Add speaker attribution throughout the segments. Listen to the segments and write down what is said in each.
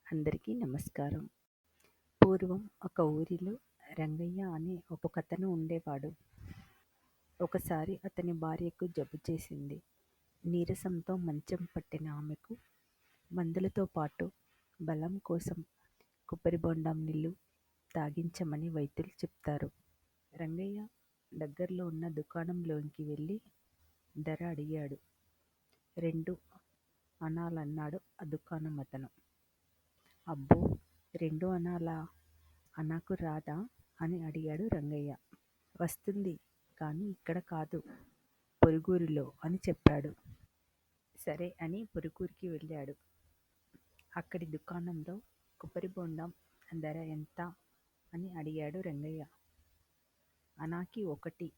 Speaker 1: అందరికీ నమస్కారం. పూర్వం ఒక ఊరిలో రంగయ్య అనే ఒకతను ఉండేవాడు. ఒకసారి అతని భార్యకు జబ్బు చేసింది. నీరసంతో మంచం పట్టిన ఆమెకు మందులతో పాటు బలం కోసం కొబ్బరి బొండం నీళ్లు తాగించమని వైద్యులు చెప్తారు. రంగయ్య దగ్గరలో ఉన్న దుకాణంలోకి వెళ్ళి ధర అడిగాడు. 2 అనాలన్నాడు ఆ దుకాణం అతను. అబ్బో, 2 అనాలా? అనాకు రాదా అని అడిగాడు రంగయ్య. వస్తుంది, కానీ ఇక్కడ కాదు, పొరుగురిలో అని చెప్పాడు. సరే అని పొరుగురికి వెళ్ళాడు. అక్కడి దుకాణంలో కొబ్బరి బొండం ధర ఎంత అని అడిగాడు రంగయ్య. అనాకి 1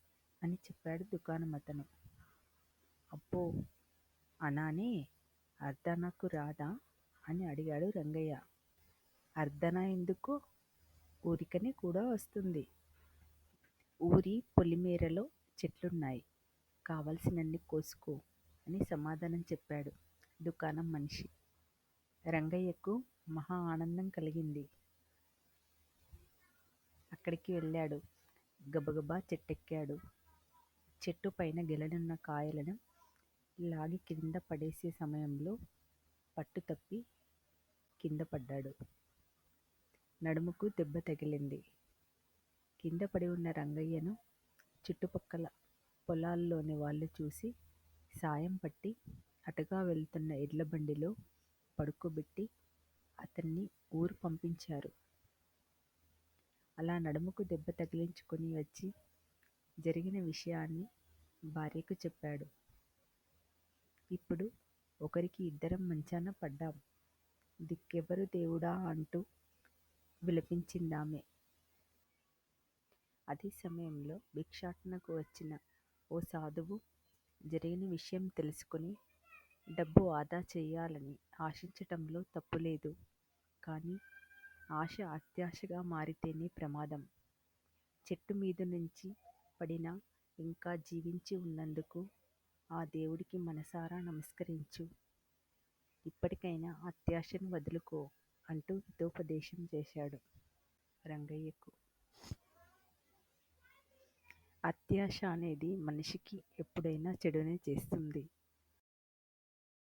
Speaker 1: అని చెప్పాడు దుకాణం అతను. అబ్బో, అనానే, అర్ధనాకు రాదా అని అడిగాడు రంగయ్య. అర్ధనా ఎందుకు? ఊరికనే కూడా వస్తుంది. ఊరి పొలిమేరలో చెట్లున్నాయి, కావలసినన్ని కోసుకో అని సమాధానం చెప్పాడు దుకాణం మనిషి. రంగయ్యకు మహా ఆనందం కలిగింది. అక్కడికి వెళ్ళాడు. గబగబా చెట్టెక్కాడు. చెట్టు పైన గెలనున్న కాయలను లాగి కింద పడేసే సమయంలో పట్టు తప్పి కింద పడ్డాడు. నడుముకు దెబ్బ తగిలింది. కింద పడి ఉన్న రంగయ్యను చుట్టుపక్కల పొలాల్లోని వాళ్ళు చూసి సాయం పట్టి అటుగా వెళ్తున్న ఎడ్ల బండిలో పడుకోబెట్టి అతన్ని ఊరు పంపించారు. అలా నడుముకు దెబ్బ తగిలించుకొని వచ్చి జరిగిన విషయాన్ని భార్యకు చెప్పాడు. ఇప్పుడు ఒకరికి ఇద్దరం మంచాన పడ్డాం, దిక్కెవరు దేవుడా అంటూ విలపించిందామె. అదే సమయంలో భిక్షాటనకు వచ్చిన ఓ సాధువు జరిగిన విషయం తెలుసుకుని డబ్బు ఆదా చేయాలని ఆశించటంలో తప్పులేదు, కానీ ఆశ అత్యాశగా మారితేనే ప్రమాదం. చెట్టు మీద నుంచి పడినా ఇంకా జీవించి ఉన్నందుకు ఆ దేవుడికి మనసారా నమస్కరించు. ఇప్పటికైనా అత్యాశను వదులుకో అంటూ హితోపదేశం చేశాడు రంగయ్యకు. అత్యాశ అనేది మనిషికి ఎప్పుడైనా చెడునే చేస్తుంది.